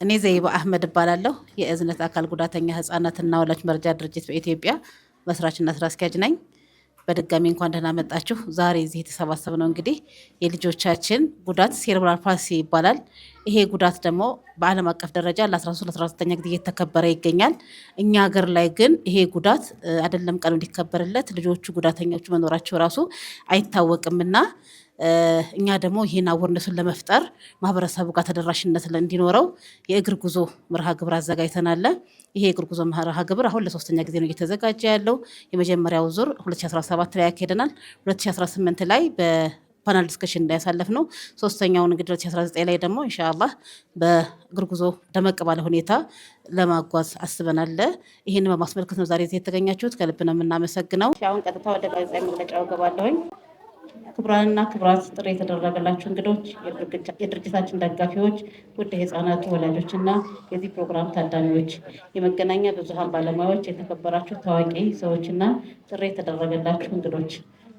እኔ ዘይባ አህመድ እባላለሁ። የእዝነት አካል ጉዳተኛ ህጻናትና ወላጅ መርጃ ድርጅት በኢትዮጵያ መስራችና ስራ አስኪያጅ ነኝ። በድጋሚ እንኳን ደህና መጣችሁ። ዛሬ እዚህ የተሰባሰብነው እንግዲህ የልጆቻችን ጉዳት ሴሬብራል ፓልሲ ይባላል። ይሄ ጉዳት ደግሞ በዓለም አቀፍ ደረጃ ለ13 ለ14ኛ ጊዜ እየተከበረ ይገኛል። እኛ ሀገር ላይ ግን ይሄ ጉዳት አይደለም ቀኑ እንዲከበርለት ልጆቹ ጉዳተኞቹ መኖራቸው ራሱ አይታወቅምና እኛ ደግሞ ይህን አወርነቱን ለመፍጠር ማህበረሰቡ ጋር ተደራሽነት እንዲኖረው የእግር ጉዞ መርሃ ግብር አዘጋጅተናል። ይሄ የእግር ጉዞ መርሃ ግብር አሁን ለሶስተኛ ጊዜ ነው እየተዘጋጀ ያለው። የመጀመሪያው ዙር 2017 ላይ ያካሄደናል። 2018 ላይ በፓናል ዲስከሽን ላይ ያሳለፍ ነው። ሶስተኛውን እንግዲህ 2019 ላይ ደግሞ ኢንሻአላህ በእግር ጉዞ ደመቅ ባለ ሁኔታ ለማጓዝ አስበናል። ይህን በማስመልከት ነው ዛሬ እዚህ የተገኛችሁት። ከልብ ነው የምናመሰግነው። አሁን ቀጥታ ወደ ጋዜጣዊ መግለጫው እገባለሁኝ። ክቡራንና ክቡራት፣ ጥሪ የተደረገላችሁ እንግዶች፣ የድርጅታችን ደጋፊዎች፣ ውድ የህፃናቱ ወላጆችና የዚህ ፕሮግራም ታዳሚዎች፣ የመገናኛ ብዙሃን ባለሙያዎች፣ የተከበራችሁ ታዋቂ ሰዎችና ጥሪ የተደረገላችሁ እንግዶች፣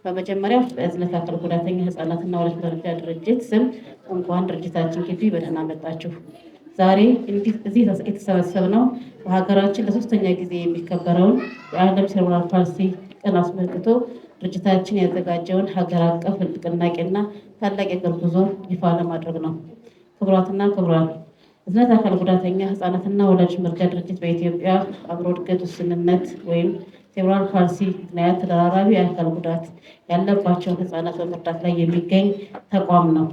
በመጀመሪያ በእዝነት አካል ጉዳተኛ ህፃናትና ወላጅ መርጃ ድርጅት ስም እንኳን ድርጅታችን ግቢ በደህና መጣችሁ። ዛሬ እዚህ የተሰበሰብነው በሀገራችን ለሶስተኛ ጊዜ የሚከበረውን የዓለም ሴሬብራል ፓልሲ ቀን አስመልክቶ ድርጅታችን ያዘጋጀውን ሀገር አቀፍ ንቅናቄና ታላቅ የእግር ጉዞ ይፋ ለማድረግ ነው። ክቡራትና ክቡራን፣ እዝነት አካል ጉዳተኛ ህፃናትና ወላጅ መርጃ ድርጅት በኢትዮጵያ አእምሮ እድገት ውስንነት ወይም ሴሬብራል ፓልሲ ምክንያት ተደራራቢ የአካል ጉዳት ያለባቸውን ህፃናት በመርዳት ላይ የሚገኝ ተቋም ነው።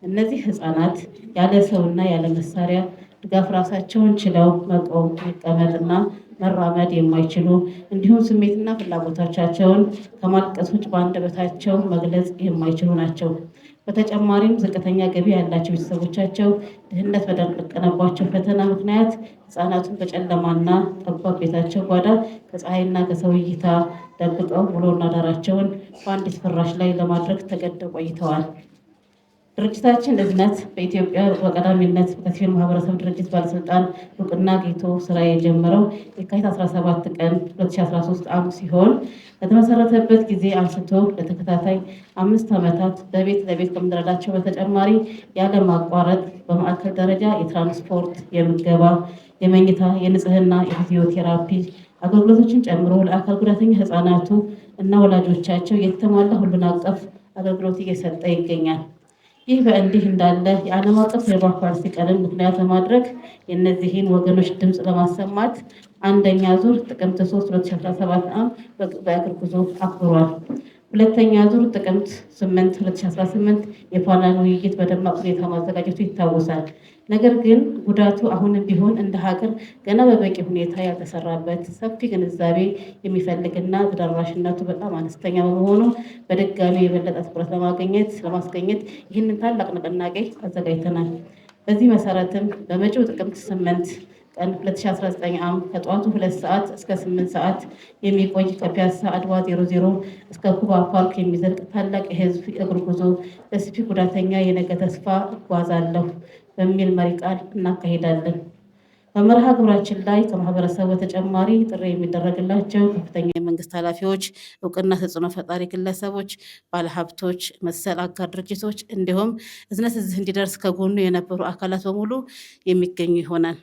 እነዚህ ህፃናት ያለ ሰውና ያለ መሳሪያ ድጋፍ ራሳቸውን ችለው መቆም፣ መቀመጥና መራመድ የማይችሉ እንዲሁም ስሜትና ፍላጎቶቻቸውን ከማልቀስ ውጭ በአንደበታቸው መግለጽ የማይችሉ ናቸው። በተጨማሪም ዝቅተኛ ገቢ ያላቸው ቤተሰቦቻቸው ድህነት በደቀነባቸው ፈተና ምክንያት ህፃናቱን በጨለማና ጠባብ ቤታቸው ጓዳ ከፀሐይና ከሰው እይታ ደብቀው ውሎና አዳራቸውን በአንዲት ፍራሽ ላይ ለማድረግ ተገደው ቆይተዋል። ድርጅታችን እዝነት በኢትዮጵያ በቀዳሚነት ከሲቪል ማህበረሰብ ድርጅት ባለስልጣን እውቅና አግኝቶ ስራ የጀመረው የካቲት 17 ቀን 2013 ዓ.ም ሲሆን ከተመሰረተበት ጊዜ አንስቶ ለተከታታይ 5 ዓመታት በቤት ለቤት ከምንረዳቸው በተጨማሪ ያለማቋረጥ በማዕከል ደረጃ የትራንስፖርት፣ የምገባ፣ የመኝታ፣ የንጽህና፣ የፊዚዮቴራፒ አገልግሎቶችን ጨምሮ ለአካል ጉዳተኛ ህፃናቱ እና ወላጆቻቸው የተሟላ ሁሉን አቀፍ አገልግሎት እየሰጠ ይገኛል። ይህ በእንዲህ እንዳለ የዓለም አቀፍ ሴሬብራል ፓልሲ ቀንን ምክንያት በማድረግ የእነዚህን ወገኖች ድምፅ ለማሰማት አንደኛ ዙር ጥቅምት 3 2017 ዓ.ም በእግር ጉዞ አክብሯል። ሁለተኛ ዙር ጥቅምት 8 2018 የፓናል ውይይት በደማቅ ሁኔታ ማዘጋጀቱ ይታወሳል። ነገር ግን ጉዳቱ አሁንም ቢሆን እንደ ሀገር ገና በበቂ ሁኔታ ያልተሰራበት ሰፊ ግንዛቤ የሚፈልግና ተደራሽነቱ በጣም አነስተኛ በመሆኑ በድጋሚ የበለጠ ትኩረት ለማስገኘት ይህንን ታላቅ ንቅናቄ አዘጋጅተናል። በዚህ መሰረትም በመጪው ጥቅምት 8 ቀን 2019 ዓ.ም ከጠዋቱ 2 ሰዓት እስከ 8 ሰዓት የሚቆይ ከፒያሳ አድዋ 00 እስከ ኩባ ፓርክ የሚዘልቅ ታላቅ የህዝብ እግር ጉዞ ለሲቪ ጉዳተኛ የነገ ተስፋ እጓዛለሁ በሚል መሪ ቃል እናካሄዳለን። በመርሃ ግብራችን ላይ ከማህበረሰቡ በተጨማሪ ጥሪ የሚደረግላቸው ከፍተኛ የመንግስት ኃላፊዎች፣ እውቅና ተጽዕኖ ፈጣሪ ግለሰቦች፣ ባለሀብቶች፣ መሰል አጋር ድርጅቶች እንዲሁም እዝነት እዚህ እንዲደርስ ከጎኑ የነበሩ አካላት በሙሉ የሚገኙ ይሆናል።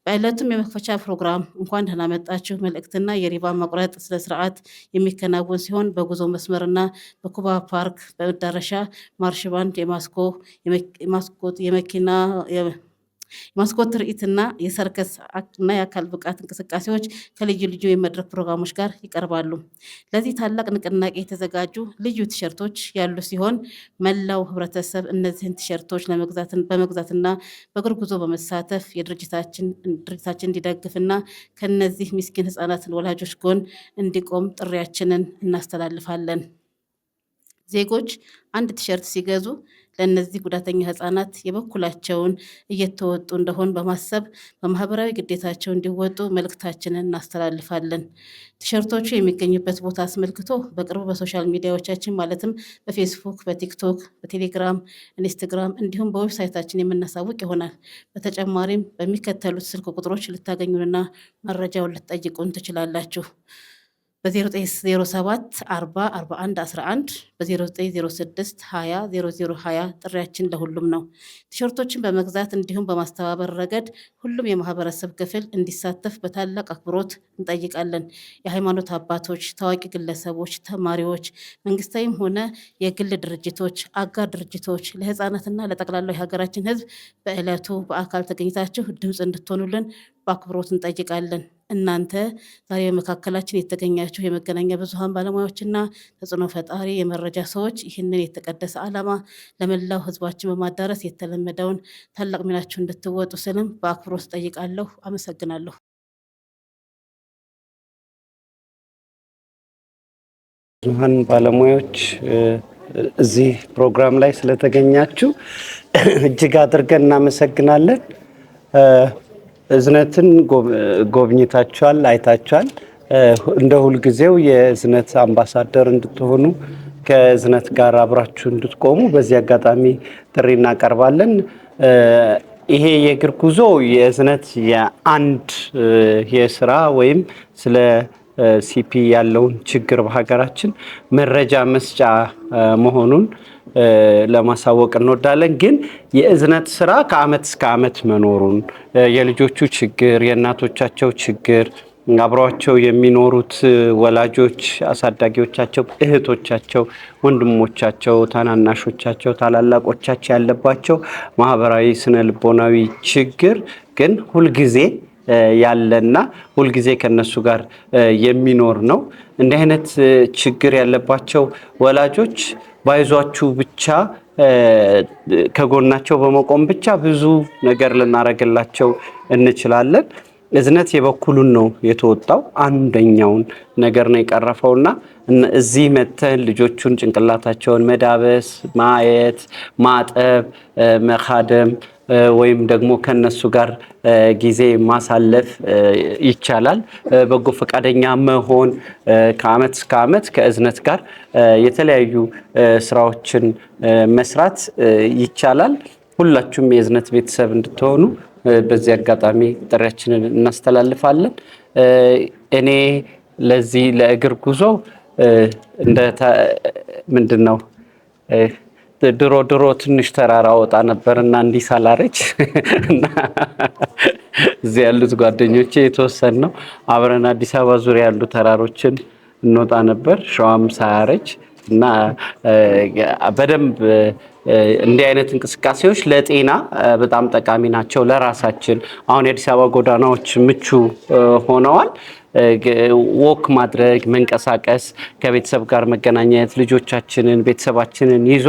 በዕለቱም የመክፈቻ ፕሮግራም እንኳን ደህና መጣችሁ መልእክትና የሪባን መቁረጥ ስነስርዓት የሚከናወን ሲሆን በጉዞ መስመርና በኩባ ፓርክ በመዳረሻ ማርሽ ባንድ፣ የማስኮት የመኪና የማስኮት ትርኢትና የሰርከስ እና የአካል ብቃት እንቅስቃሴዎች ከልዩ ልዩ የመድረክ ፕሮግራሞች ጋር ይቀርባሉ። ለዚህ ታላቅ ንቅናቄ የተዘጋጁ ልዩ ቲሸርቶች ያሉ ሲሆን መላው ህብረተሰብ እነዚህን ቲሸርቶች በመግዛትና በእግር ጉዞ በመሳተፍ ድርጅታችን እንዲደግፍና ከነዚህ ምስኪን ህፃናትን ወላጆች ጎን እንዲቆም ጥሪያችንን እናስተላልፋለን። ዜጎች አንድ ቲሸርት ሲገዙ ለእነዚህ ጉዳተኛ ህፃናት የበኩላቸውን እየተወጡ እንደሆን በማሰብ በማህበራዊ ግዴታቸው እንዲወጡ መልእክታችንን እናስተላልፋለን። ቲሸርቶቹ የሚገኙበት ቦታ አስመልክቶ በቅርቡ በሶሻል ሚዲያዎቻችን ማለትም በፌስቡክ፣ በቲክቶክ፣ በቴሌግራም፣ ኢንስታግራም እንዲሁም በዌብሳይታችን የምናሳውቅ ይሆናል። በተጨማሪም በሚከተሉት ስልክ ቁጥሮች ልታገኙንና መረጃውን ልትጠይቁን ትችላላችሁ። በ0907 40 41 11 በ0906 20 0020 ጥሪያችን ለሁሉም ነው። ቲሸርቶችን በመግዛት እንዲሁም በማስተባበር ረገድ ሁሉም የማህበረሰብ ክፍል እንዲሳተፍ በታላቅ አክብሮት እንጠይቃለን። የሃይማኖት አባቶች፣ ታዋቂ ግለሰቦች፣ ተማሪዎች፣ መንግስታዊም ሆነ የግል ድርጅቶች፣ አጋር ድርጅቶች ለህፃናትና ለጠቅላላው የሀገራችን ህዝብ በዕለቱ በአካል ተገኝታችሁ ድምፅ እንድትሆኑልን በአክብሮት እንጠይቃለን። እናንተ ዛሬ በመካከላችን የተገኛችሁ የመገናኛ ብዙሃን ባለሙያዎችና ተጽዕኖ ፈጣሪ የመረጃ ሰዎች ይህንን የተቀደሰ ዓላማ ለመላው ህዝባችን በማዳረስ የተለመደውን ታላቅ ሚናችሁ እንድትወጡ ስልም በአክብሮት ጠይቃለሁ። አመሰግናለሁ። ብዙሃን ባለሙያዎች እዚህ ፕሮግራም ላይ ስለተገኛችሁ እጅግ አድርገን እናመሰግናለን። እዝነትን ጎብኝታችኋል፣ አይታችኋል። እንደ ሁልጊዜው የእዝነት አምባሳደር እንድትሆኑ ከእዝነት ጋር አብራችሁ እንድትቆሙ በዚህ አጋጣሚ ጥሪ እናቀርባለን። ይሄ የእግር ጉዞ የእዝነት የአንድ የስራ ወይም ስለ ሲፒ ያለውን ችግር በሀገራችን መረጃ መስጫ መሆኑን ለማሳወቅ እንወዳለን። ግን የእዝነት ስራ ከአመት እስከ አመት መኖሩን የልጆቹ ችግር፣ የእናቶቻቸው ችግር፣ አብረዋቸው የሚኖሩት ወላጆች፣ አሳዳጊዎቻቸው፣ እህቶቻቸው፣ ወንድሞቻቸው፣ ታናናሾቻቸው፣ ታላላቆቻቸው ያለባቸው ማህበራዊ ስነ ልቦናዊ ችግር ግን ሁልጊዜ ያለና ሁልጊዜ ከነሱ ጋር የሚኖር ነው። እንዲህ አይነት ችግር ያለባቸው ወላጆች ባይዟችሁ ብቻ ከጎናቸው በመቆም ብቻ ብዙ ነገር ልናረግላቸው እንችላለን። እዝነት የበኩሉን ነው የተወጣው። አንደኛውን ነገር ነው የቀረፈውና እዚህ መተን ልጆቹን ጭንቅላታቸውን መዳበስ፣ ማየት፣ ማጠብ፣ መካደም ወይም ደግሞ ከነሱ ጋር ጊዜ ማሳለፍ ይቻላል። በጎ ፈቃደኛ መሆን ከአመት እስከ አመት ከእዝነት ጋር የተለያዩ ስራዎችን መስራት ይቻላል። ሁላችሁም የእዝነት ቤተሰብ እንድትሆኑ በዚህ አጋጣሚ ጥሪያችንን እናስተላልፋለን። እኔ ለዚህ ለእግር ጉዞ ምንድነው ድሮ ትንሽ ተራራ ወጣ ነበርና እንዲህ ሳላረጅ እና እዚህ ያሉት ጓደኞቼ የተወሰነ ነው አብረን አዲስ አበባ ዙሪያ ያሉ ተራሮችን እንወጣ ነበር ሸዋም ሳያረጅ እና በደንብ እንዲህ አይነት እንቅስቃሴዎች ለጤና በጣም ጠቃሚ ናቸው። ለራሳችን አሁን የአዲስ አበባ ጎዳናዎች ምቹ ሆነዋል። ወክ ማድረግ፣ መንቀሳቀስ፣ ከቤተሰብ ጋር መገናኘት፣ ልጆቻችንን ቤተሰባችንን ይዞ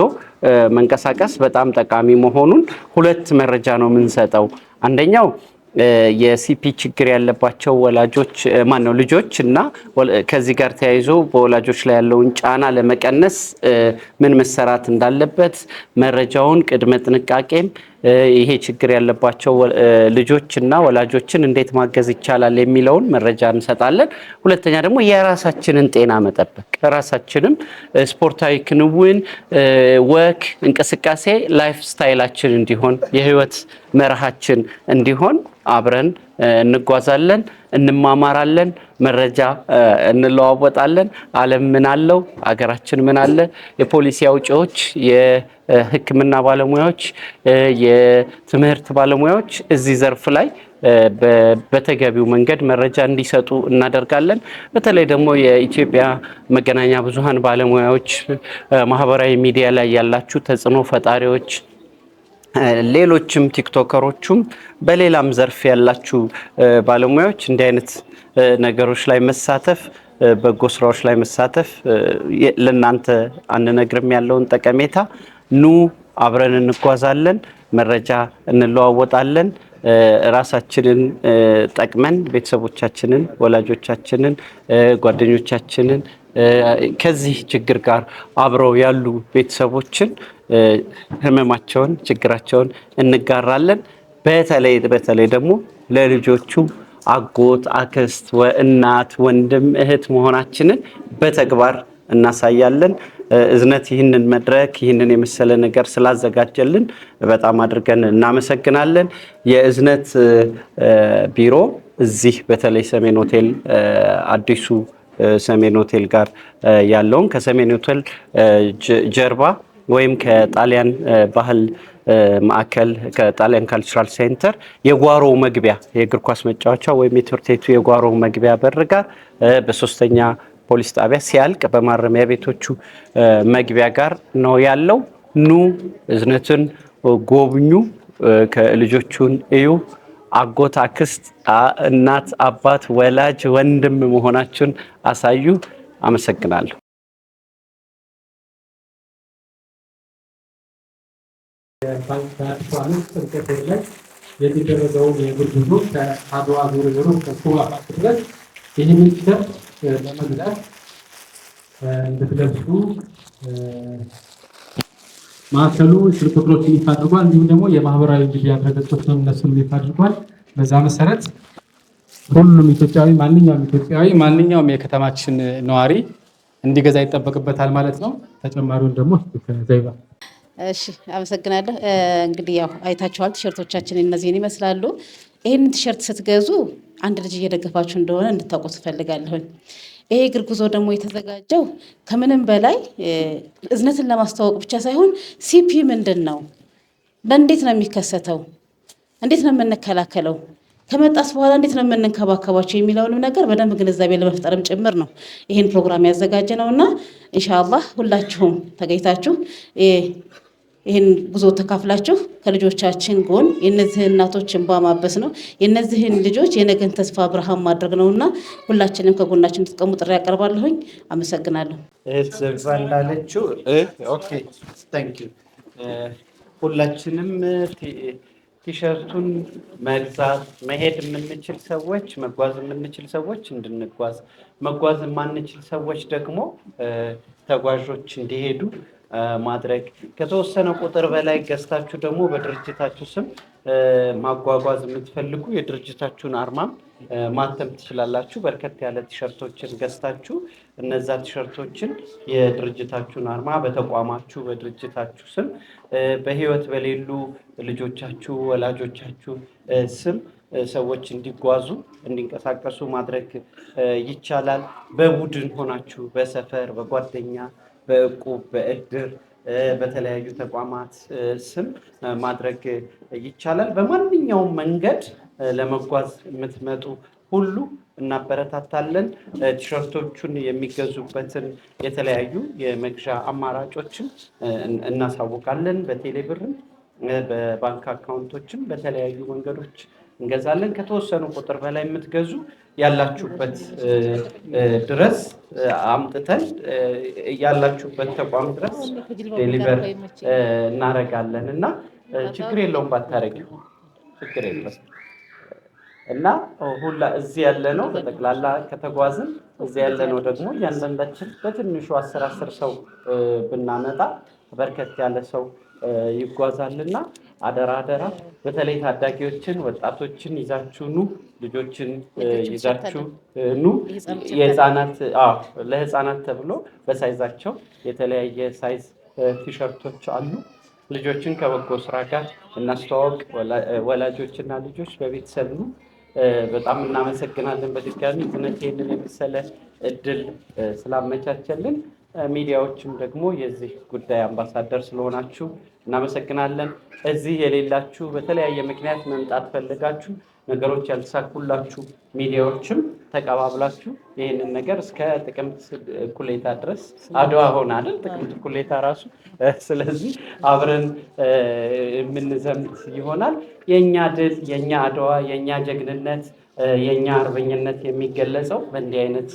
መንቀሳቀስ በጣም ጠቃሚ መሆኑን ሁለት መረጃ ነው የምንሰጠው። አንደኛው የሲፒ ችግር ያለባቸው ልጆች እና ከዚህ ጋር ተያይዞ በወላጆች ላይ ያለውን ጫና ለመቀነስ ምን መሰራት እንዳለበት መረጃውን ቅድመ ጥንቃቄም ይሄ ችግር ያለባቸው ልጆችና ወላጆችን እንዴት ማገዝ ይቻላል የሚለውን መረጃ እንሰጣለን። ሁለተኛ ደግሞ የራሳችንን ጤና መጠበቅ፣ ራሳችንም ስፖርታዊ ክንውን፣ ወክ፣ እንቅስቃሴ ላይፍ ስታይላችን እንዲሆን የህይወት መርሃችን እንዲሆን አብረን እንጓዛለን፣ እንማማራለን፣ መረጃ እንለዋወጣለን። ዓለም ምን አለው፣ አገራችን ምን አለ፣ የፖሊሲ አውጪዎች፣ የሕክምና ባለሙያዎች፣ የትምህርት ባለሙያዎች እዚህ ዘርፍ ላይ በተገቢው መንገድ መረጃ እንዲሰጡ እናደርጋለን። በተለይ ደግሞ የኢትዮጵያ መገናኛ ብዙሃን ባለሙያዎች፣ ማህበራዊ ሚዲያ ላይ ያላችሁ ተጽዕኖ ፈጣሪዎች፣ ሌሎችም ቲክቶከሮችም በሌላም ዘርፍ ያላችሁ ባለሙያዎች እንዲህ አይነት ነገሮች ላይ መሳተፍ፣ በጎ ስራዎች ላይ መሳተፍ ለእናንተ አንነግርም ያለውን ጠቀሜታ ኑ አብረን እንጓዛለን፣ መረጃ እንለዋወጣለን፣ ራሳችንን ጠቅመን ቤተሰቦቻችንን፣ ወላጆቻችንን፣ ጓደኞቻችንን ከዚህ ችግር ጋር አብረው ያሉ ቤተሰቦችን ህመማቸውን፣ ችግራቸውን እንጋራለን። በተለይ ደግሞ ለልጆቹ አጎት፣ አክስት፣ እናት፣ ወንድም፣ እህት መሆናችንን በተግባር እናሳያለን። እዝነት ይህንን መድረክ ይህንን የመሰለ ነገር ስላዘጋጀልን በጣም አድርገን እናመሰግናለን። የእዝነት ቢሮ እዚህ በተለይ ሰሜን ሆቴል አዲሱ ሰሜን ሆቴል ጋር ያለውን ከሰሜን ሆቴል ጀርባ ወይም ከጣሊያን ባህል ማዕከል ከጣሊያን ካልቸራል ሴንተር የጓሮ መግቢያ የእግር ኳስ መጫወቻ ወይም የትምህርት ቤቱ የጓሮ መግቢያ በር ጋር በሶስተኛ ፖሊስ ጣቢያ ሲያልቅ በማረሚያ ቤቶቹ መግቢያ ጋር ነው ያለው። ኑ እዝነትን ጎብኙ፣ ከልጆቹን እዩ። አጎት፣ አክስት፣ እናት፣ አባት፣ ወላጅ፣ ወንድም መሆናችሁን አሳዩ። አመሰግናለሁ። በአዲሱ ዓመት ጥምቀት ላይ የሚደረገውን የእግር ጉዞ ከአድዋ ዞሮ ከኩባ ድረስ ይህንን ቲሸርት ለመግዛት እንድትለብሱ ማዕከሉ ስልክ ቁጥሮችን ይፋ አድርጓል። እንዲሁም ደግሞ የማህበራዊ ሚዲያ ድረገጾችን እነሱን ይፋ አድርጓል። በዛ መሰረት ሁሉም ኢትዮጵያዊ ማንኛውም የከተማችን ነዋሪ እንዲገዛ ይጠበቅበታል ማለት ነው። ተጨማሪውን ደግሞ ዘይባ። እሺ አመሰግናለሁ። እንግዲህ ያው አይታችኋል፣ ቲሸርቶቻችን እነዚህን ይመስላሉ። ይህንን ቲሸርት ስትገዙ አንድ ልጅ እየደገፋችሁ እንደሆነ እንድታውቁ ትፈልጋለሁኝ። ይሄ እግር ጉዞ ደግሞ የተዘጋጀው ከምንም በላይ እዝነትን ለማስተዋወቅ ብቻ ሳይሆን ሲፒ ምንድን ነው፣ በእንዴት ነው የሚከሰተው፣ እንዴት ነው የምንከላከለው፣ ከመጣስ በኋላ እንዴት ነው የምንንከባከባቸው የሚለውንም ነገር በደንብ ግንዛቤ ለመፍጠርም ጭምር ነው ይህን ፕሮግራም ያዘጋጀ ነው እና ኢንሻአላህ ሁላችሁም ተገኝታችሁ ይህን ጉዞ ተካፍላችሁ ከልጆቻችን ጎን የነዚህን እናቶች እንባ ማበስ ነው፣ የነዚህን ልጆች የነገን ተስፋ ብርሃን ማድረግ ነውና ሁላችንም ከጎናችን እንድትቀሙ ጥሪ ያቀርባለሁኝ። አመሰግናለሁ። እንዳለችው ሁላችንም ቲሸርቱን መግዛት መሄድ የምንችል ሰዎች መጓዝ የምንችል ሰዎች እንድንጓዝ፣ መጓዝ የማንችል ሰዎች ደግሞ ተጓዦች እንዲሄዱ ማድረግ፣ ከተወሰነ ቁጥር በላይ ገዝታችሁ ደግሞ በድርጅታችሁ ስም ማጓጓዝ የምትፈልጉ የድርጅታችሁን አርማም ማተም ትችላላችሁ። በርከት ያለ ቲሸርቶችን ገዝታችሁ እነዛ ቲሸርቶችን የድርጅታችሁን አርማ በተቋማችሁ በድርጅታችሁ ስም በሕይወት በሌሉ ልጆቻችሁ ወላጆቻችሁ ስም ሰዎች እንዲጓዙ እንዲንቀሳቀሱ ማድረግ ይቻላል። በቡድን ሆናችሁ በሰፈር በጓደኛ በእቁብ በእድር በተለያዩ ተቋማት ስም ማድረግ ይቻላል። በማንኛውም መንገድ ለመጓዝ የምትመጡ ሁሉ እናበረታታለን። ቲሸርቶቹን የሚገዙበትን የተለያዩ የመግዣ አማራጮችን እናሳውቃለን። በቴሌብርም በባንክ አካውንቶችም በተለያዩ መንገዶች እንገዛለን። ከተወሰኑ ቁጥር በላይ የምትገዙ ያላችሁበት ድረስ አምጥተን ያላችሁበት ተቋም ድረስ ዴሊቨር እናደርጋለን እና ችግር የለውም ባታረጊው ችግር የለም እና ሁላ እዚህ ያለ ነው። በጠቅላላ ከተጓዝን እዚህ ያለ ነው ደግሞ እያንዳንዳችን በትንሹ 10 ሰው ብናመጣ በርከት ያለ ሰው ይጓዛልና አደራ በተለይ ታዳጊዎችን ወጣቶችን ይዛችሁ ኑ፣ ልጆችን ይዛችሁ ኑ። ለህፃናት ተብሎ በሳይዛቸው የተለያየ ሳይዝ ቲሸርቶች አሉ። ልጆችን ከበጎ ስራ ጋር እናስተዋወቅ። ወላጆችና ልጆች በቤተሰብ ኑ። በጣም እናመሰግናለን። በድጋሚ እዝነት ይህንን የመሰለ እድል ስላመቻቸልን፣ ሚዲያዎችም ደግሞ የዚህ ጉዳይ አምባሳደር ስለሆናችሁ እናመሰግናለን። እዚህ የሌላችሁ በተለያየ ምክንያት መምጣት ፈልጋችሁ ነገሮች ያልተሳኩላችሁ ሚዲያዎችም ተቀባብላችሁ ይህንን ነገር እስከ ጥቅምት እኩሌታ ድረስ አድዋ ሆነ አይደል? ጥቅምት እኩሌታ ራሱ። ስለዚህ አብረን የምንዘምት ይሆናል። የእኛ ድል፣ የእኛ አድዋ፣ የእኛ ጀግንነት፣ የእኛ አርበኝነት የሚገለጸው በእንዲህ አይነት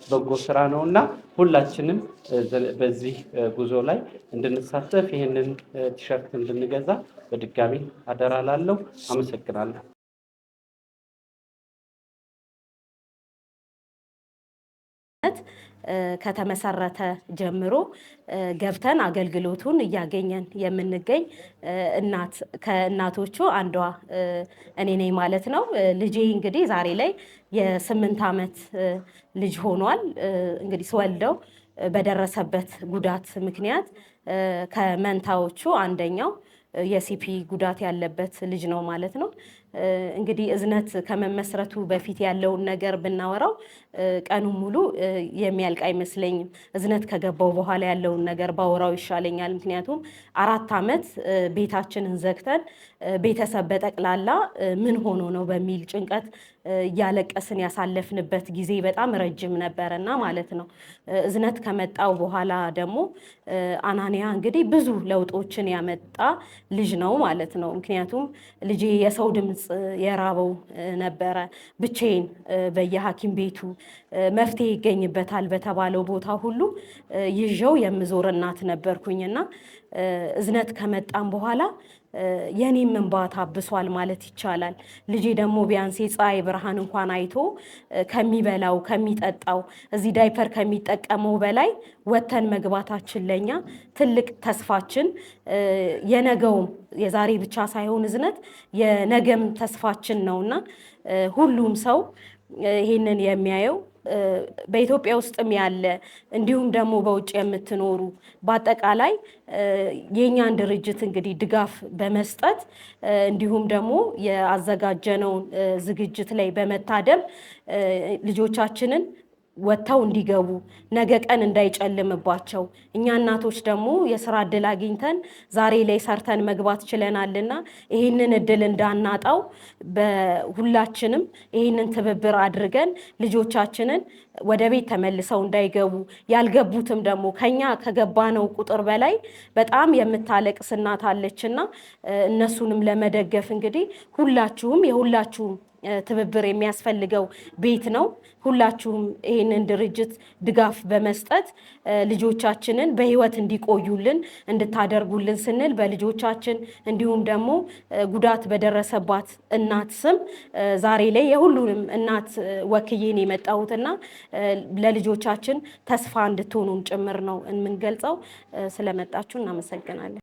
በጎ ስራ ነው እና ሁላችንም በዚህ ጉዞ ላይ እንድንሳተፍ ይህንን ቲሸርት እንድንገዛ በድጋሚ አደራ ላለሁ። አመሰግናለሁ። ከተመሰረተ ጀምሮ ገብተን አገልግሎቱን እያገኘን የምንገኝ ከእናቶቹ አንዷ እኔ ነኝ ማለት ነው። ልጄ እንግዲህ ዛሬ ላይ የ8 ዓመት ልጅ ሆኗል። እንግዲህ ስወልደው በደረሰበት ጉዳት ምክንያት ከመንታዎቹ አንደኛው የሲፒ ጉዳት ያለበት ልጅ ነው ማለት ነው። እንግዲህ እዝነት ከመመስረቱ በፊት ያለውን ነገር ብናወራው ቀኑን ሙሉ የሚያልቅ አይመስለኝም። እዝነት ከገባው በኋላ ያለውን ነገር ባወራው ይሻለኛል። ምክንያቱም 4 ዓመት ቤታችንን ዘግተን ቤተሰብ በጠቅላላ ምን ሆኖ ነው በሚል ጭንቀት እያለቀስን ያሳለፍንበት ጊዜ በጣም ረጅም ነበረና ማለት ነው። እዝነት ከመጣው በኋላ ደግሞ አናንያ እንግዲህ ብዙ ለውጦችን ያመጣ ልጅ ነው ማለት ነው። ምክንያቱም ልጄ የሰው ድምፅ የራበው ነበረ። ብቻዬን በየሐኪም ቤቱ መፍትሄ ይገኝበታል በተባለው ቦታ ሁሉ ይዤው የምዞር እናት ነበርኩኝና እዝነት ከመጣም በኋላ የኔም እንባ ታብሷል ማለት ይቻላል። ልጄ ደግሞ ቢያንስ የፀሐይ ብርሃን እንኳን አይቶ ከሚበላው ከሚጠጣው እዚህ ዳይፐር ከሚጠቀመው በላይ ወተን መግባታችን ለኛ ትልቅ ተስፋችን የነገውም የዛሬ ብቻ ሳይሆን እዝነት የነገም ተስፋችን ነውና ሁሉም ሰው ይሄንን የሚያየው በኢትዮጵያ ውስጥም ያለ እንዲሁም ደግሞ በውጭ የምትኖሩ በአጠቃላይ የኛን ድርጅት እንግዲህ ድጋፍ በመስጠት እንዲሁም ደግሞ ያዘጋጀነውን ዝግጅት ላይ በመታደም ልጆቻችንን ወጥተው እንዲገቡ ነገ ቀን እንዳይጨልምባቸው እኛ እናቶች ደግሞ የስራ እድል አግኝተን ዛሬ ላይ ሰርተን መግባት ችለናልና ይህንን እድል እንዳናጣው በሁላችንም ይህንን ትብብር አድርገን ልጆቻችንን ወደ ቤት ተመልሰው እንዳይገቡ ያልገቡትም ደግሞ ከኛ ከገባነው ቁጥር በላይ በጣም የምታለቅስ እናት አለችና እነሱንም ለመደገፍ እንግዲህ ሁላችሁም የሁላችሁም ትብብር የሚያስፈልገው ቤት ነው። ሁላችሁም ይህንን ድርጅት ድጋፍ በመስጠት ልጆቻችንን በህይወት እንዲቆዩልን እንድታደርጉልን ስንል በልጆቻችን እንዲሁም ደግሞ ጉዳት በደረሰባት እናት ስም ዛሬ ላይ የሁሉንም እናት ወክዬን የመጣሁትና ለልጆቻችን ተስፋ እንድትሆኑን ጭምር ነው የምንገልጸው። ስለመጣችሁ እናመሰግናለን።